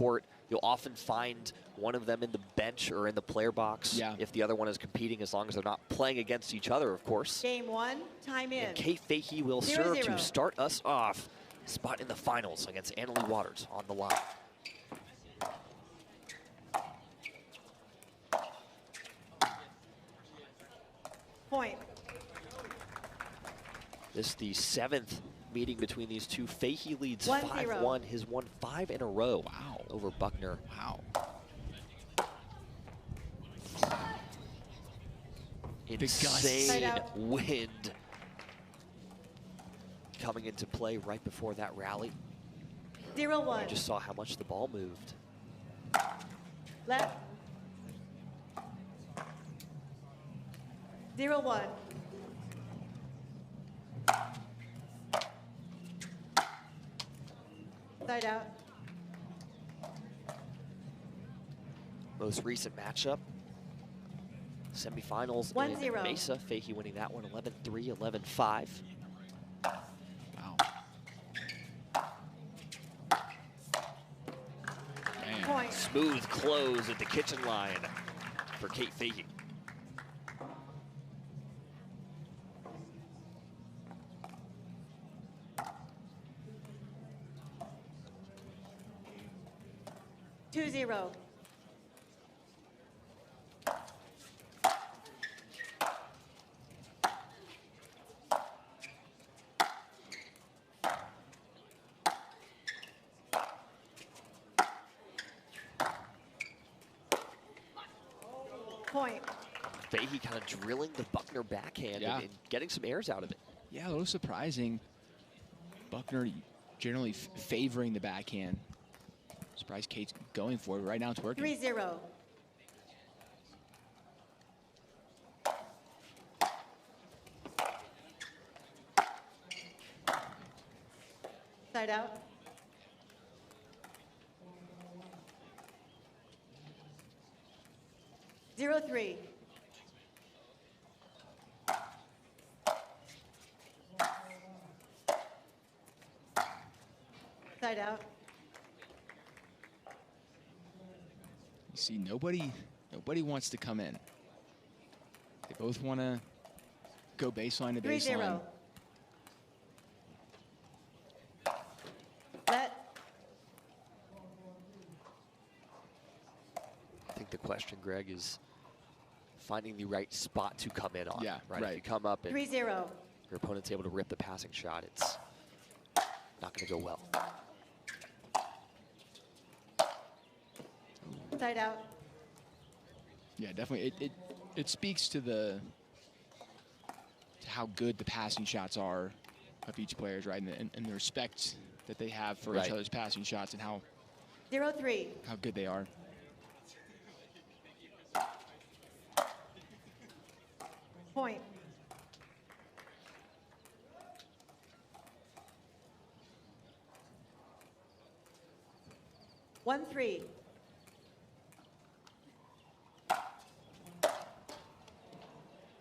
court. You'll often find one of them in the bench or in the player box if the other one is competing, as long as they're not playing against each other, of course. Game 1, time in. And Kate Fahey will serve to start us off. Spot in the finals against Annalie Waters on the line. Point. This is the 7th meeting between these two. Fahey leads 1-0. 5-1. Has won 5 in a row over Buckner. Wow. Insane wind coming into play right before that rally. 0-1. You just saw how much the ball moved. Left. 0-1. Side out. Most recent matchup, semifinals 1-0. in Mesa. Fahey winning that one 11-3, 11-5. Wow. Point. Smooth close at the kitchen line for Kate Fahey. Two zero. Point. Fahey kind of drilling the Buckner backhand and getting some airs out of it. Yeah, a little surprising. Buckner generally favoring the backhand. Surprised Kate's going for it. Right now it's working. 3-0. Side out. Zero three. Side out. You see, nobody wants to come in. They both want to go baseline to baseline. 3-0. Let. I think the question, Greg, is finding the right spot to come in on. Yeah, right. right. If you come up and 3-0. your opponent's able to rip the passing shot, it's not going to go well. Side out. Yeah, definitely. It speaks to how good the passing shots are of each players, right? And the respect that they have for each other's passing shots and how 0-3. how good they are. Point. One three.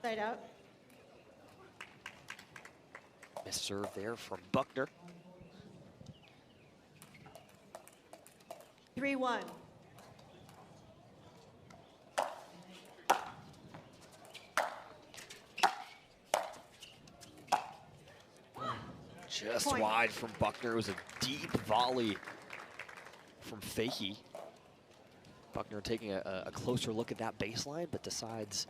Side out. Missed serve there from Buckner. 3-1. Just Point. wide from Buckner. It was a deep volley from Fahey. Buckner taking a closer look at that baseline, but decides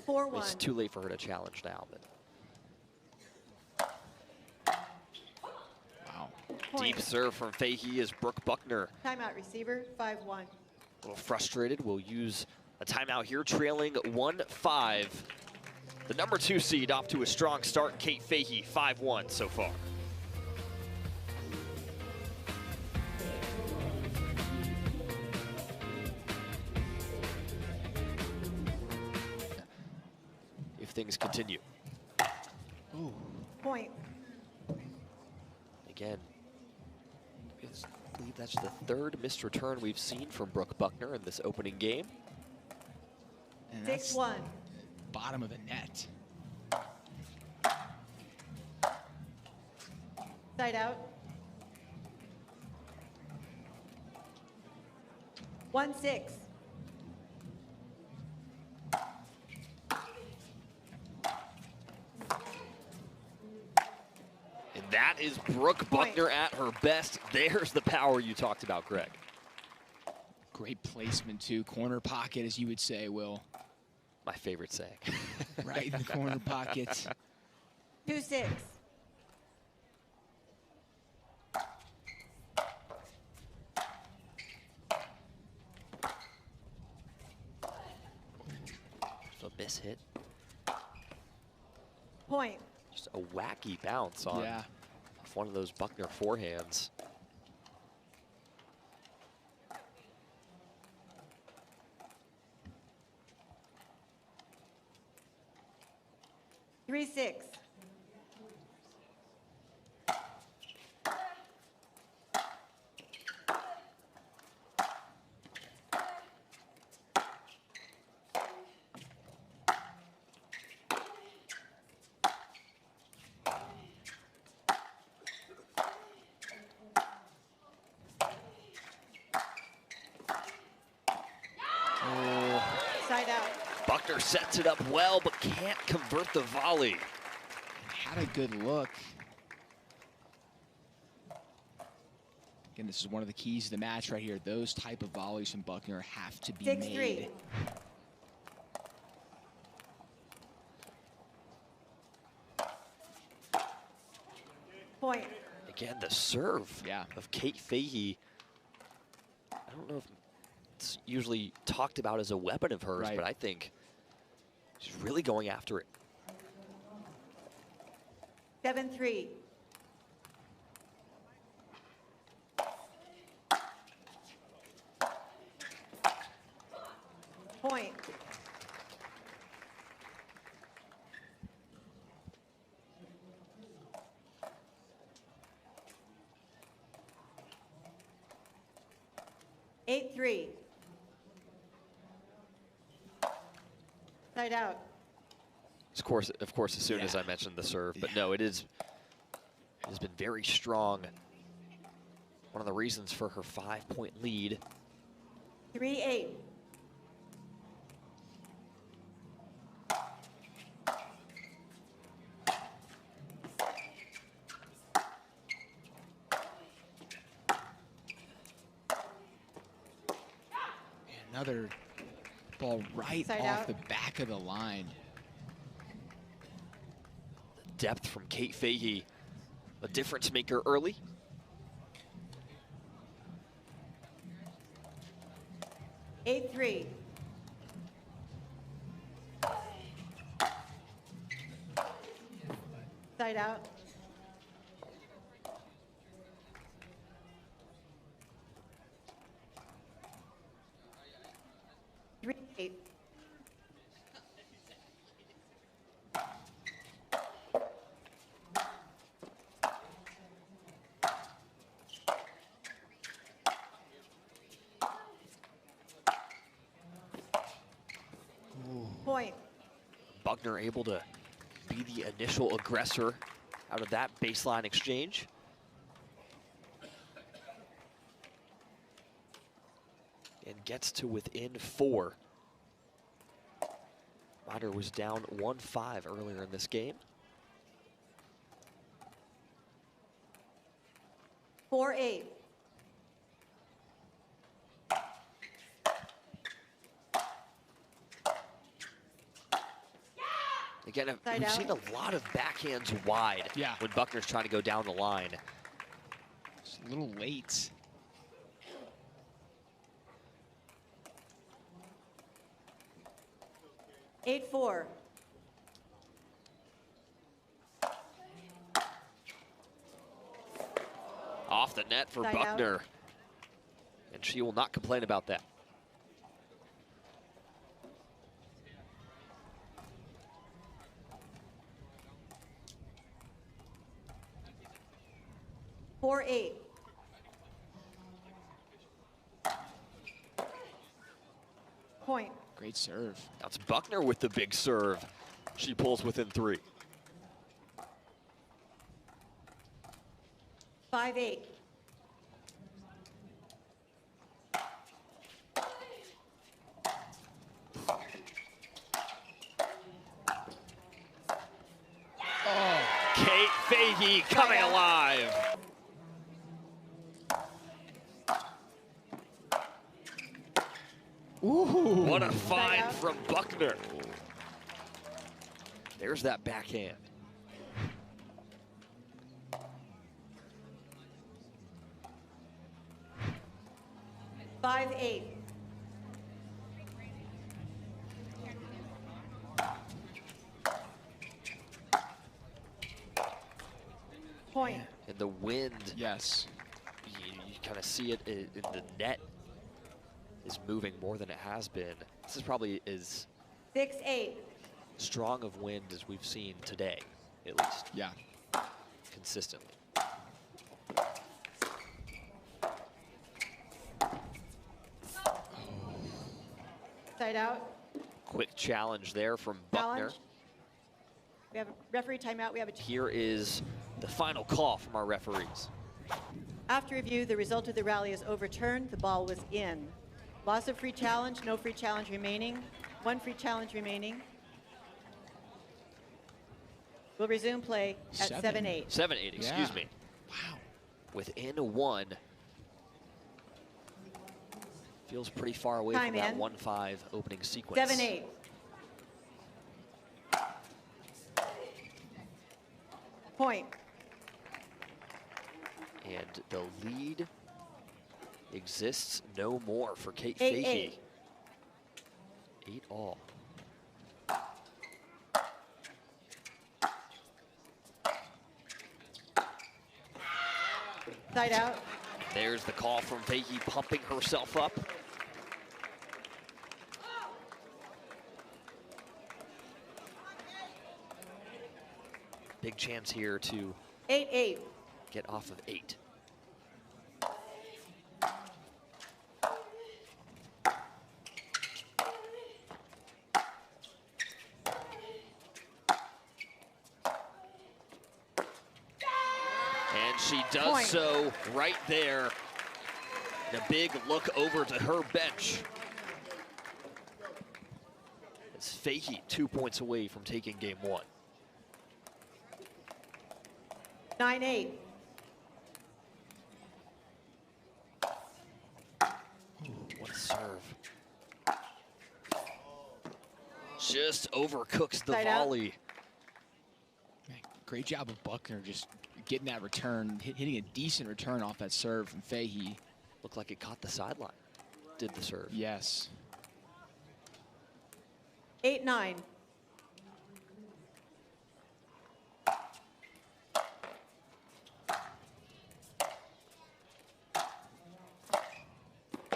4-1. it's too late for her to challenge now. But Wow. Point. deep serve from Fahey as Brooke Buckner, Timeout receiver, 5-1. a little frustrated, will use a timeout here, trailing 1-5. The number 2 seed off to a strong start. Kate Fahey, 5-1 so far. If things continue. Ooh. Point. Again, I believe that's the 3rd missed return we've seen from Brooke Buckner in this opening game. And that's 6-1. bottom of the net. Side out. 1-6. And that is Brooke Buckner at her best. There's the power you talked about, Greg. Great placement, too. Corner pocket, as you would say, Will. My favorite saying. Right in the corner pocket. 2-6. So a miss hit. Point. Just a wacky bounce on Yeah. one of those Buckner forehands. Three, 6. Side out. Buckner sets it up well, but can't convert the volley. Had a good look. Again, this is one of the keys to the match right here. Those type of volleys from Buckner have to be 6-3. made. Point. Again, the serve Yeah. of Kate Fahey. I don't know if it's usually talked about as a weapon of hers, Right. but I think she's really going after it. 7-3. Point. Eight, 3. Side out. Of course, as soon as I mentioned the serve, but no, it has been very strong. One of the reasons for her 5-point lead. 3-8. Another ball right Side off out. the back of the line. Depth from Kate Fahey, a difference maker early. 8-3. Side out. 3-8. Point. Buckner able to be the initial aggressor out of that baseline exchange. And gets to within 4. Ryder was down 1-5 earlier in this game. 4-8. Again, Side we've out. seen a lot of backhands wide when Buckner's trying to go down the line. Just a little late. Eight, 4. Off the net for Side out. Buckner. And she will not complain about that. Four, 8. Point. Great serve. That's Buckner with the big serve. She pulls within 3. 5-8. Fahey coming alive. Ooh. What a find from Buckner. There's that backhand. 5-8. Point. And the wind, Yes. you kind of see it in the net is moving more than it has been. This is probably as 6-8. strong of wind as we've seen today, at least, Yeah. consistently. Side out. Quick challenge there from Buckner. Challenge. We have a referee timeout. We have a Here is the final call from our referees. After review, the result of the rally is overturned. The ball was in. Loss of free challenge, no free challenge remaining. One free challenge remaining. We'll resume play at 7-8. 7-8, excuse Yeah. me. Wow. Within one. Feels pretty far away Time from that in. 1-5 opening sequence. 7-8. Point. And the lead exists no more for Kate 8-8. Fahey. 8-all. Side out. There's the call from Fahey pumping herself up. Big chance here to 8-8. get off of 8. And she does Point. so right there. A big look over to her bench. It's Fahey 2 points away from taking game 1. 9-8. What a serve. Just overcooks the Side out. volley. Man, great job of Buckner just getting that return, hitting a decent return off that serve from Fahey. Looked like it caught the sideline. Did the serve. Yes. 8-9.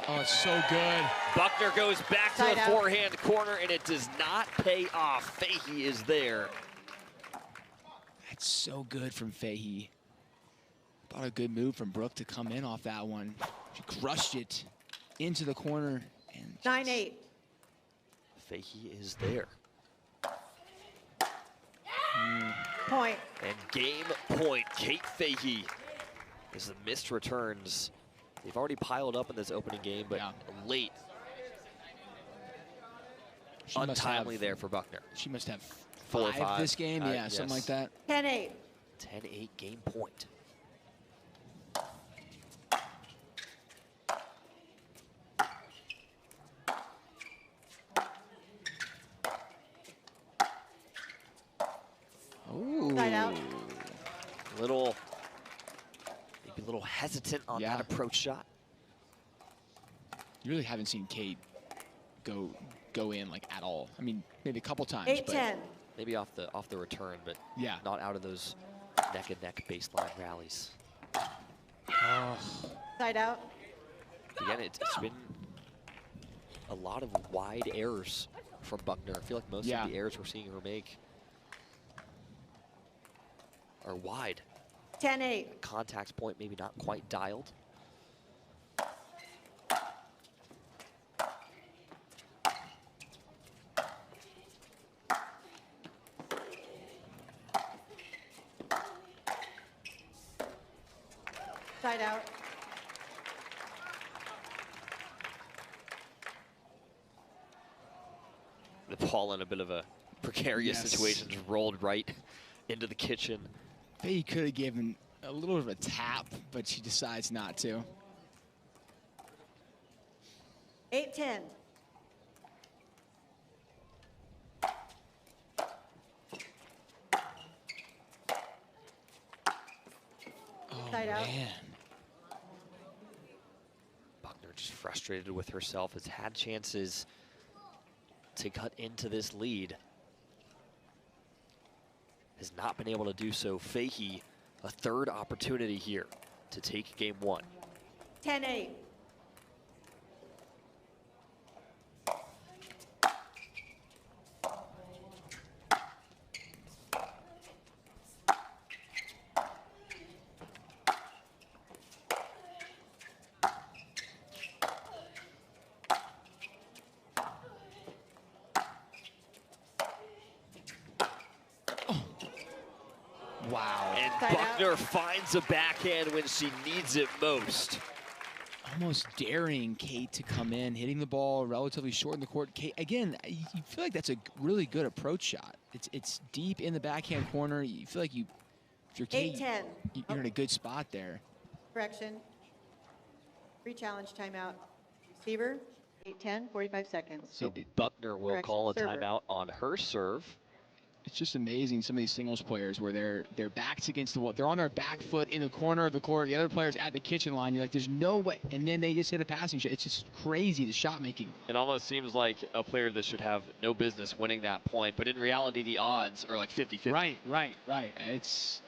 Oh, it's so good. Buckner goes back to Side the out. forehand corner, and it does not pay off. Fahey is there. That's so good from Fahey. Thought a good move from Brooke to come in off that one. She crushed it into the corner. And 9-8. Fahey is there. Point. And game point, Kate Fahey. As the missed returns, they've already piled up in this opening game, but Yeah. late, she must untimely have- there for Buckner. She must have 4 or 5 this game. Yeah, something like yes. that. 10-8. 10-8 game point. Ooh. Side out. Maybe a little hesitant on Yeah. that approach shot. You really haven't seen Kate go in like at all. I mean, maybe a couple times. 8-10. Maybe off the return, but Yeah. not out of those neck and neck baseline rallies. Oh, Side out. Again, it's been a lot of wide errors from Buckner. I feel like most Yeah. of the errors we're seeing her make are wide. 10-8. Contact point maybe not quite dialed. Side out. The ball in a bit of a precarious Yes. situation, just rolled right into the kitchen. Fahey could have given a little bit of a tap, but she decides not to. 8-10. Oh, Side out. man. Buckner just frustrated with herself, has had chances to cut into this lead. Has not been able to do so. Fahey, a third opportunity here to take game one. 10-8. Wow. And Side Buckner out. finds a backhand when she needs it most. Almost daring Kate to come in, hitting the ball relatively short in the court. Kate, again, you feel like that's a really good approach shot. It's deep in the backhand corner. You feel like if you're Kate, 8-10. you're in a good spot there. Correction. Free challenge timeout. Receiver, 8-10, 45 seconds. So Buckner will Correction, call a server. timeout on her serve. It's just amazing, some of these singles players where their backs against the wall. They're on their back foot in the corner of the court. The other player's at the kitchen line. You're like, there's no way. And then they just hit a passing shot. It's just crazy, the shot making. It almost seems like a player that should have no business winning that point, but in reality, the odds are like 50-50. Right. It's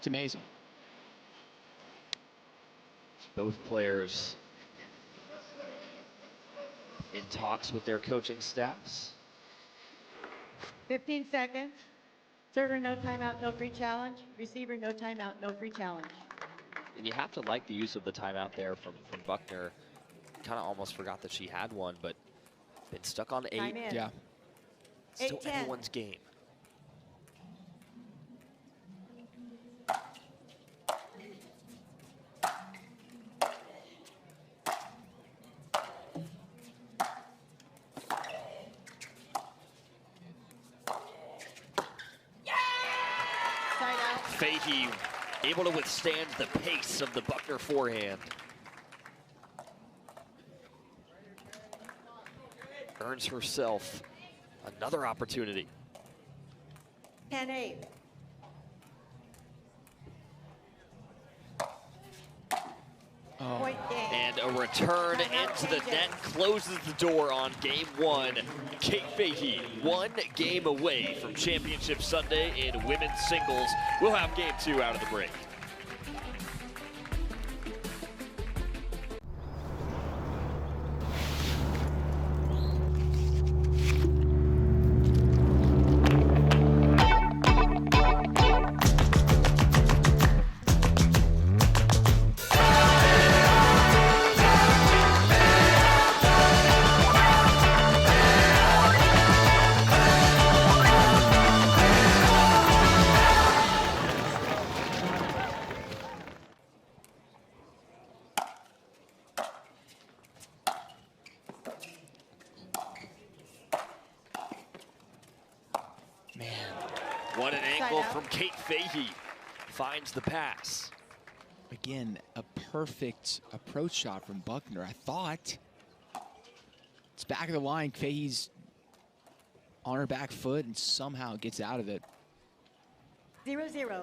amazing. Both players in talks with their coaching staffs. 15 seconds. Server, no timeout, no free challenge. Receiver, no timeout, no free challenge. And you have to like the use of the timeout there from Buckner. Kind of almost forgot that she had one, but been stuck on 8. Time in. Yeah. Still 8-10. anyone's game. Side out. Fahey able to withstand the pace of the Buckner forehand. Earns herself another opportunity. 10-8. Oh. Point game. And a return into the net closes the door on game one. Kate Fahey, 1 game away from Championship Sunday in women's singles. We'll have game 2 out of the break. Man. What an angle out. from Kate Fahey. Finds the pass. Again, a perfect approach shot from Buckner. I thought it's back of the line. Fahey's on her back foot and somehow gets out of it. 0-0.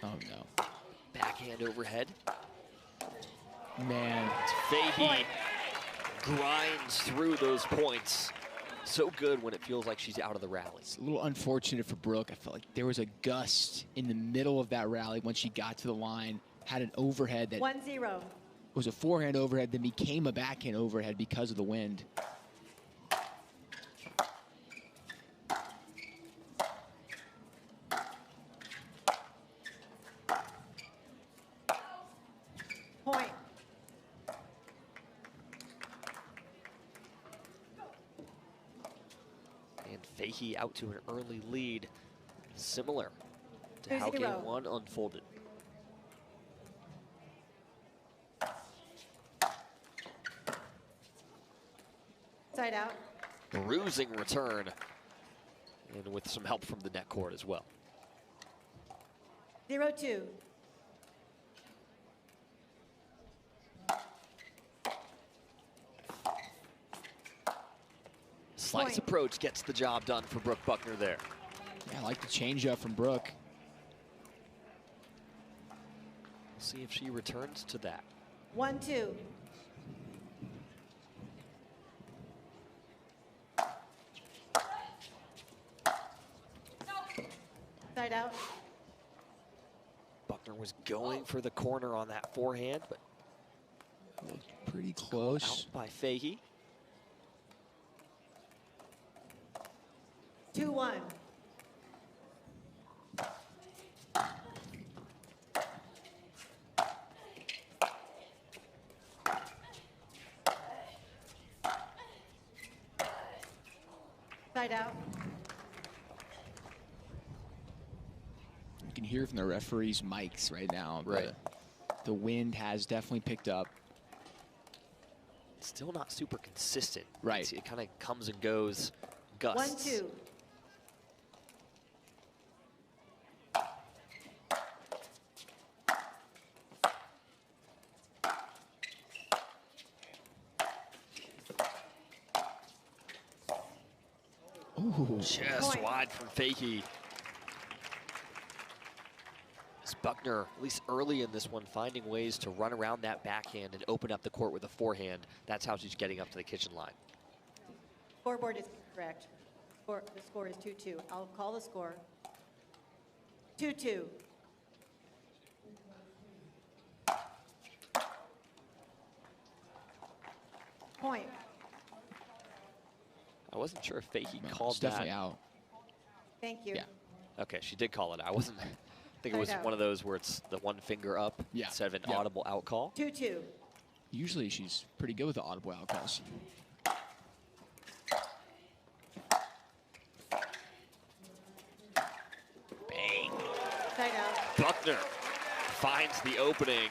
Oh no. Backhand overhead. Man. Fahey grinds through those points. So good when it feels like she's out of the rally. It's a little unfortunate for Brooke. I felt like there was a gust in the middle of that rally when she got to the line, had an overhead that 1-0. was a forehand overhead, then became a backhand overhead because of the wind. Point. And Fahey out to an early lead, similar to how 2-0. game one unfolded. Side out. Bruising return. And with some help from the net court as well. 0-2. Slice Point. approach gets the job done for Brooke Buckner there. Yeah, I like the changeup from Brooke. We'll see if she returns to that. 1-2. Side out. Buckner was going for the corner on that forehand, but Pretty close. out by Fahey. 2-1. Side out. You can hear from the referees' mics right now. Right. The wind has definitely picked up. Still not super consistent. Right. It kind of comes and goes, gusts. 1-2. Ooh. Just Point. wide from Fahey. As Buckner, at least early in this one, finding ways to run around that backhand and open up the court with a forehand. That's how she's getting up to the kitchen line. Scoreboard is correct. The score is 2-2. I'll call the score. 2-2. Point. I wasn't sure if Fahey No, called it's definitely that. out. Thank you. Yeah. Okay, she did call it. I wasn't. I think it was Side out. one of those where it's the one finger up Yeah. instead of an Yeah. audible out call. 2-2. Usually she's pretty good with the audible outcalls. Bang. Side out. Buckner finds the opening.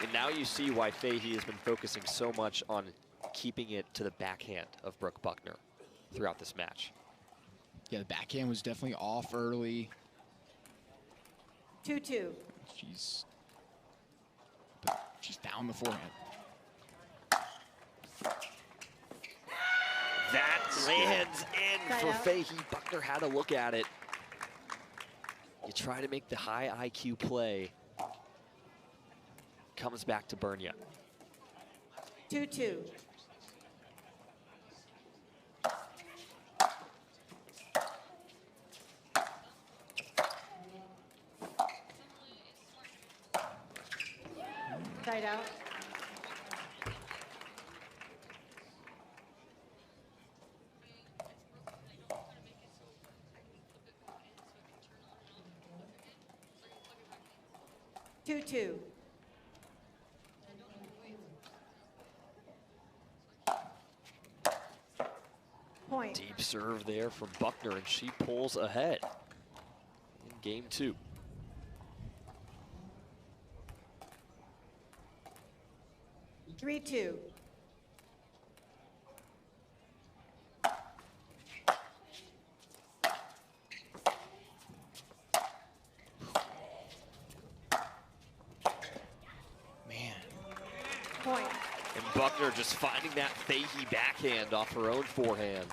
And now you see why Fahey has been focusing so much on keeping it to the backhand of Brooke Buckner throughout this match. Yeah, the backhand was definitely off early. 2-2. She's found the forehand. That lands in Side for out. Fahey. Buckner had a look at it. You try to make the high IQ play. Comes back to burn you. 2-2. Side out. Two-two. Point. Deep serve there from Buckner, and she pulls ahead in game two. 3-2. Man. Point. And Buckner just finding that Fahey backhand off her own forehand.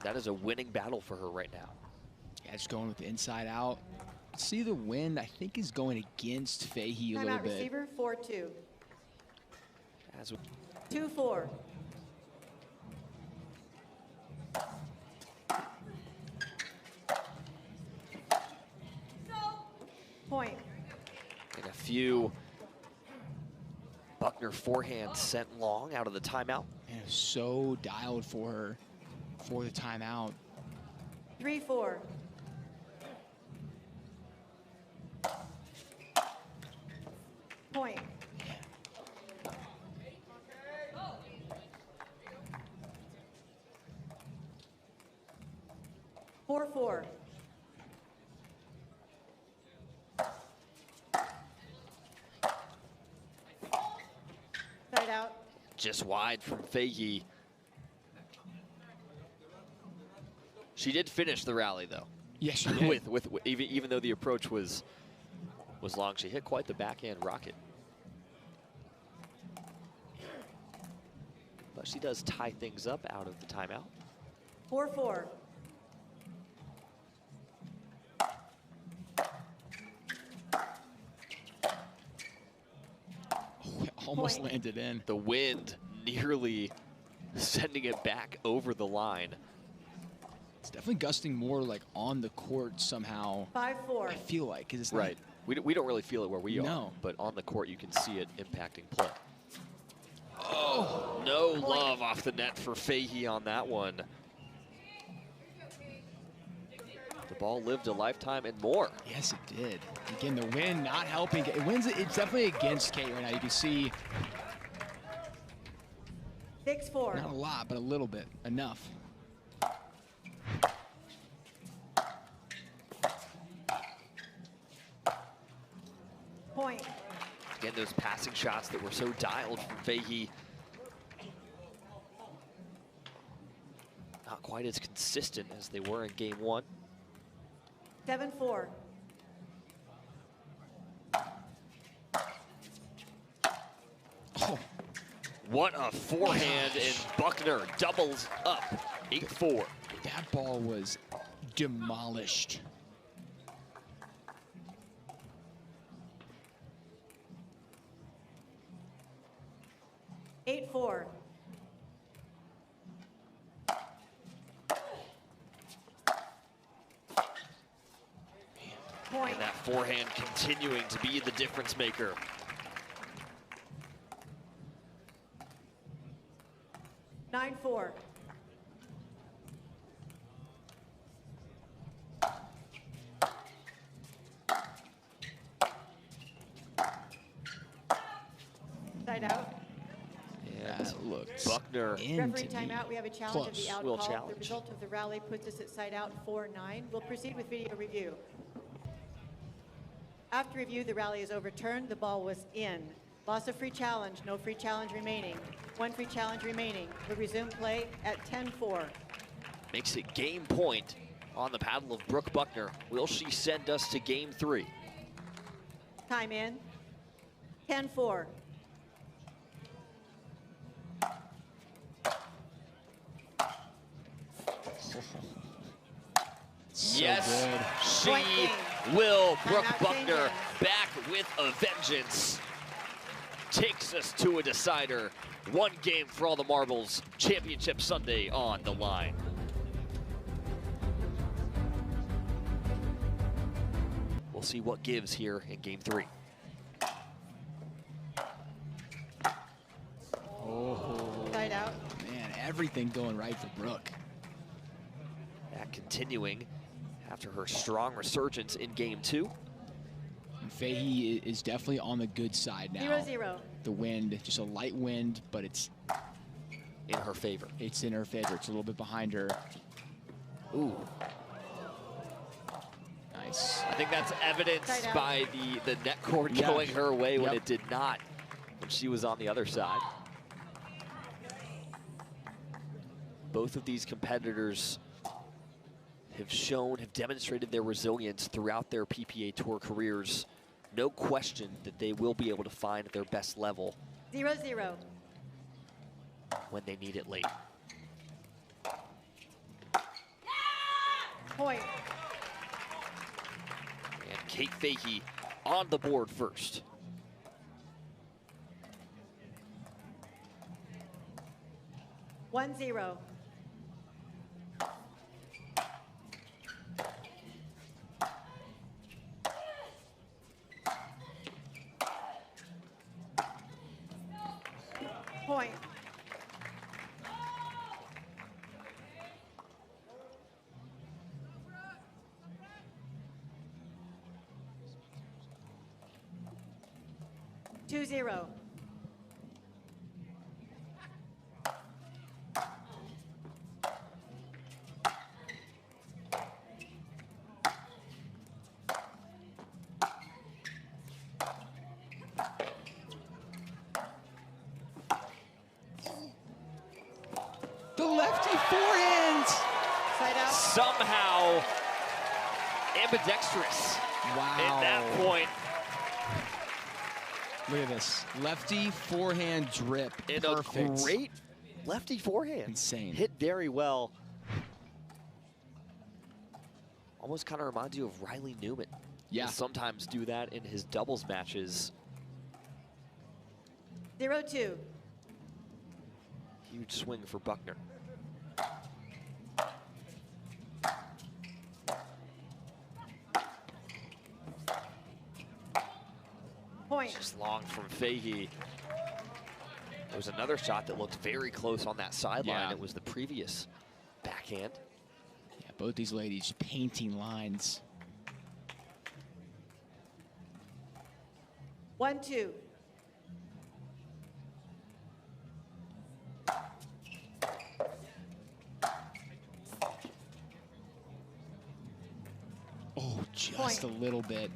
That is a winning battle for her right now. Yeah, just going with the inside out. See, the wind, I think, is going against Fahey a little Timeout bit. receiver, 4-2. As we 2-4. Point. and a few Buckner forehands sent long out of the timeout. And it was so dialed for her for the timeout. 3-4. Point. Four. Side out. Just wide from Fahey. She did finish the rally, though. Yes, she did. with even though the approach was long, she hit quite the backhand rocket. But she does tie things up out of the timeout. 4-4. Almost landed in. The wind nearly sending it back over the line. It's definitely gusting more like on the court somehow. 5-4. I feel like, because it's Right. We don't really feel it where we No. are, but on the court you can see it impacting play. Oh, No love off the net for Fahey on that one. The ball lived a lifetime and more. yes, it did. Again, the wind not helping. It's definitely against Kate right now. You can see 6-4. not a lot, but a little bit, enough. Point. Again, those passing shots that were so dialed from Fahey. Not quite as consistent as they were in game 1. 7-4. Oh, What a forehand, and Buckner doubles up. 8-4. that ball was demolished. Eight, 4. Point. And that forehand continuing to be the difference maker. 9-4. Side out. And That looked Buckner into Referee me. timeout. We have a challenge of the Close. out Will call. The challenge. result of the rally puts us at side out 4-9. We'll proceed with video review. After review, the rally is overturned. The ball was in. Loss of free challenge. No free challenge remaining. One free challenge remaining. We'll resume play at 10-4. Makes it game point on the paddle of Brooke Buckner. Will she send us to game 3? Time in. 10-4. So Yes, good. she Point game. will. Brooke Timeout Buckner changes. back with a vengeance. Takes us to a decider. One game for all the marbles. Championship Sunday on the line. We'll see what gives here in game 3. Oh, Side out. man, everything going right for Brooke. That continuing after her strong resurgence in game 2. And Fahey is definitely on the good side now. 0-0. The wind, just a light wind, but it's In her favor. in her favor. It's a little bit behind her. Ooh. Nice. I think that's evidenced Side out. by the net cord Yeah. going her way when Yep. it did not, when she was on the other side. Both of these competitors have demonstrated their resilience throughout their PPA Tour careers. No question that they will be able to find their best level 0-0. when they need it late. Point. And Kate Fahey on the board first. One, 0. Point. Two, 0. The lefty forehand. Side out. somehow ambidextrous at that point. Look at this. Lefty forehand drip. And perfect. a great lefty forehand. Insane. Hit very well. Almost kind of reminds you of Riley Newman. Yeah. He'll sometimes do that in his doubles matches. 0-2. Huge swing for Buckner. Point. Just long from Fahey. There was another shot that looked very close on that sideline. Yeah. It was the previous backhand. Yeah, both these ladies painting lines. 1-2. Oh, just Point. a little bit.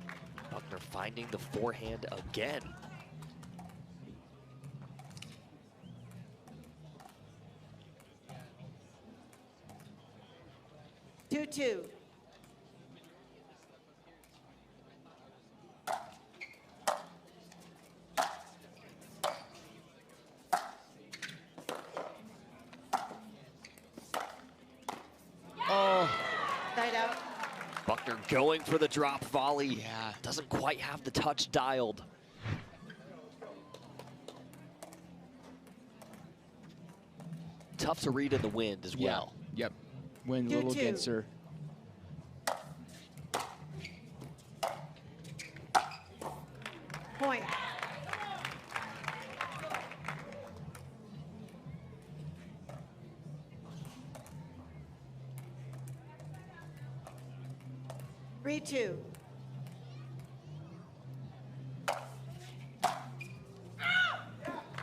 Buckner finding the forehand again. Two. Oh. Side out. Buckner going for the drop volley. Yeah. Doesn't quite have the touch dialed. Tough to read in the wind as well. Yep. Wind 2-2. little gets her. Point. Three, 2.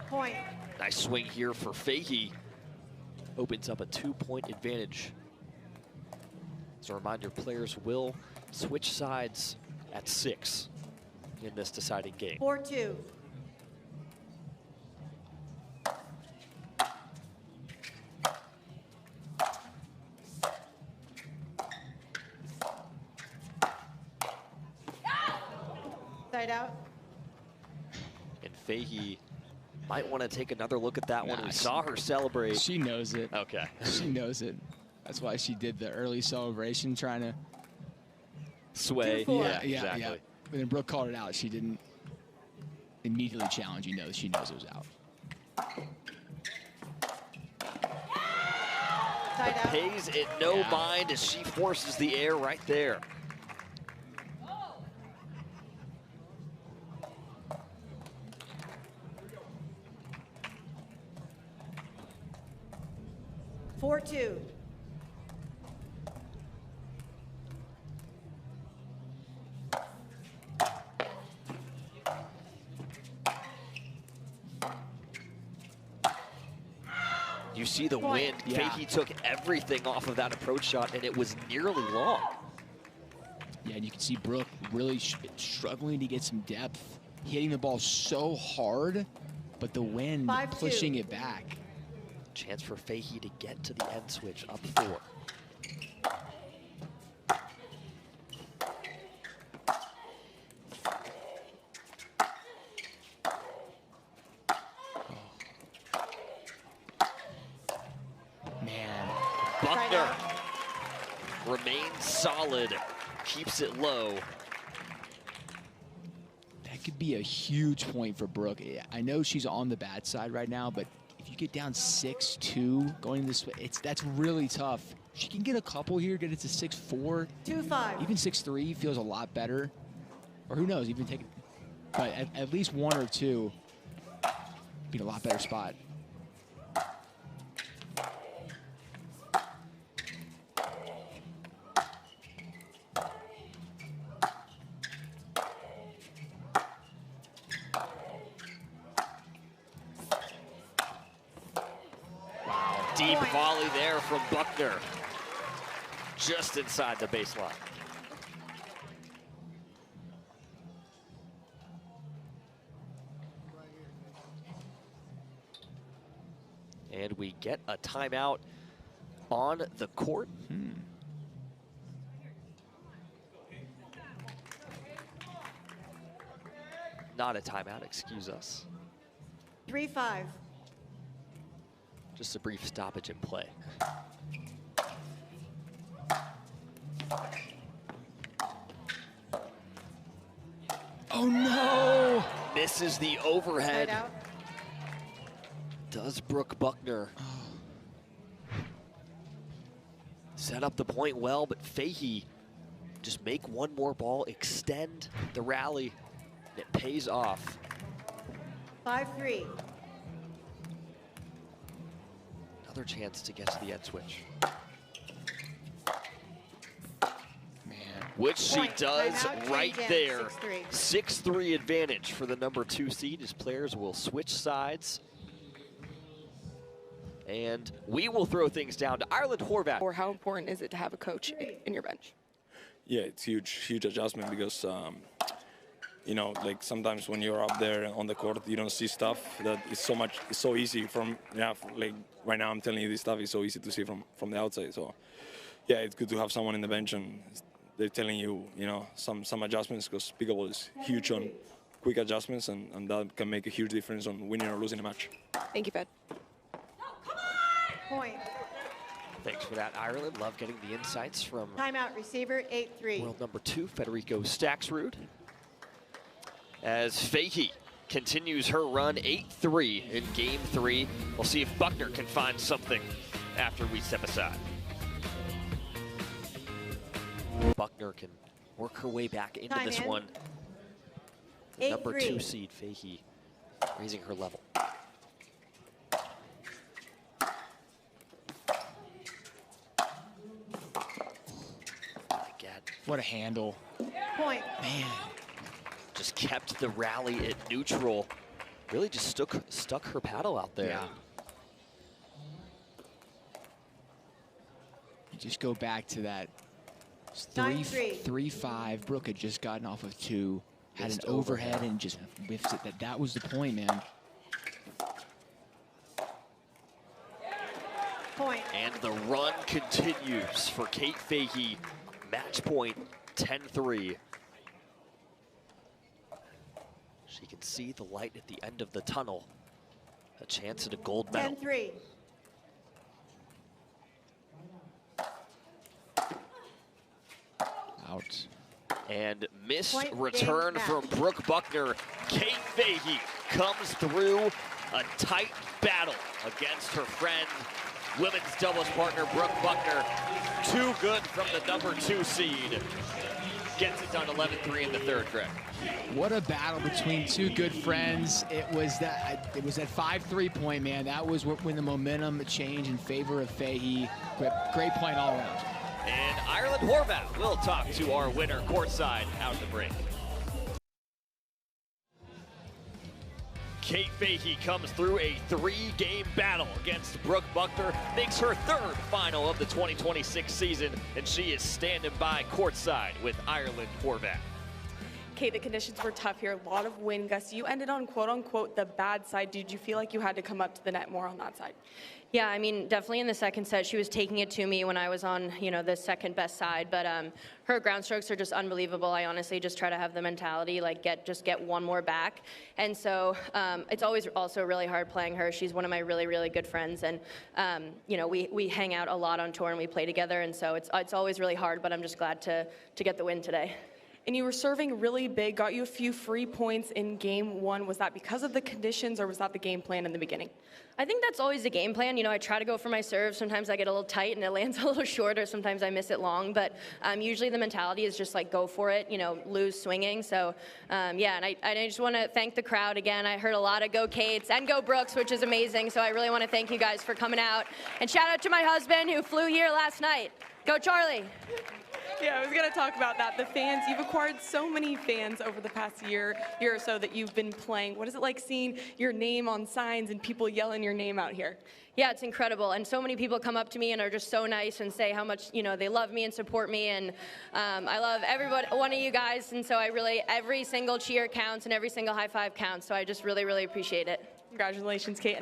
Point. Nice swing here for Fahey. Opens up a 2-point advantage. As a reminder, players will switch sides at 6 in this deciding game. 4-2. Side out. And Fahey might want to take another look at that one. Nah, We saw her celebrate. She knows it. Okay. She knows it. That's why she did the early celebration, trying to. Sway. 2-4. Exactly. Yeah. When Brooke called it out, she didn't immediately challenge. You know, she knows it was out. Side out. Pays it no Yeah. mind as she forces the air right there. Four, 2. You see the Point. wind. Yeah. Fahey took everything off of that approach shot, and it was nearly long. Yeah, and you can see Brooke really struggling to get some depth, hitting the ball so hard, but the wind 5-2. pushing it back. Chance for Fahey to get to the end switch, up 4. Man, Buckner remains solid, keeps it low. that could be a huge point for Brooke. I know she's on the bad side right now, but if you get down 6-2 going this way, that's really tough. She can get a couple here, get it to 6-4. 2-5. Even 6-3 feels a lot better. Or who knows, even take it. But at least 1 or 2 be in a lot better spot. Deep volley there from Buckner. Just inside the baseline. And we get a timeout on the court. not a timeout, excuse us. 3-5. Just a brief stoppage in play. Oh no! Misses the overhead. Side out. Does Brooke Buckner set up the point well, but Fahey just make one more ball, extend the rally. It pays off. 5-3. Another chance to get to the end switch. Man. Which she Point. does Timeout, right change in, there. 6-3. 6-3 advantage for the number 2 seed as players will switch sides. And we will throw things down to Ireland Horvath. Or how important is it to have a coach in your bench? Yeah, it's huge adjustment because, you know, like sometimes when you're up there on the court, you don't see stuff that is so easy from, yeah, like right now I'm telling you this stuff is so easy to see from the outside. So, yeah, it's good to have someone in the bench and they're telling you, you know, some adjustments because pickleball is huge on quick adjustments and that can make a huge difference on winning or losing a match. Thank you, Fed. Point. Thanks for that, Ireland. Love getting the insights from Timeout, receiver, 8-3. world number 2, Federico Staxrud. As Fahey continues her run 8-3 in game 3. We'll see if Buckner can find something after we step aside. Buckner can work her way back into Time this in. one. The number 2 8-3. seed, Fahey, raising her level. Again, What a handle. Point. Man. just kept the rally at neutral. Really just stuck her paddle out there. Yeah. You just go back to that 3-5. Brooke had just gotten off of 2, had Missed an overhead and just whiffed it. That was the point, man. Point. And the run continues for Kate Fahey. Match point, 10-3. She can see the light at the end of the tunnel. A chance at a gold medal. 10-3. Out. And missed Point, return game, from match. Brooke Buckner. Kate Fahey comes through a tight battle against her friend, women's doubles partner Brooke Buckner. Too good from the number 2 seed. Gets it done 11-3 in the third, Greg. What a battle between 2 good friends. It was that 5-3 point, man. That was when the momentum changed in favor of Fahey. Great point all around. And Ireland Horvath will talk to our winner courtside out of the break. Kate Fahey comes through a 3-game battle against Brooke Buckner, makes her 3rd final of the 2026 season, and she is standing by courtside with Ireland Horvath. Kate, the conditions were tough here, a lot of wind gusts. You ended on quote-unquote the bad side. Did you feel like you had to come up to the net more on that side? Yeah, I mean, definitely in the second set, she was taking it to me when I was on, the second best side. But her ground strokes are just unbelievable. I honestly just try to have the mentality, like, just get one more back. And so it's always also really hard playing her. She's one of my really, really good friends. And, we hang out a lot on tour and we play together. And so it's always really hard, but I'm just glad to get the win today. And you were serving really big, got you a few free points in game 1. Was that because of the conditions or was that the game plan in the beginning? I think that's always the game plan. I try to go for my serve. Sometimes I get a little tight and it lands a little short, or sometimes I miss it long. But usually the mentality is just like go for it, lose swinging. So, yeah, and I just want to thank the crowd again. I heard a lot of go Kates and go Brooks, which is amazing. So I really want to thank you guys for coming out. And shout out to my husband who flew here last night. Go Charlie. Yeah, I was going to talk about that. The fans, you've acquired so many fans over the past year or so that you've been playing. What is it like seeing your name on signs and people yelling your name out here? Yeah, it's incredible. And so many people come up to me and are just so nice and say how much, they love me and support me. And I love everybody, one of you guys. And so every single cheer counts and every single high five counts. So I just really, really appreciate it. Congratulations, Kate.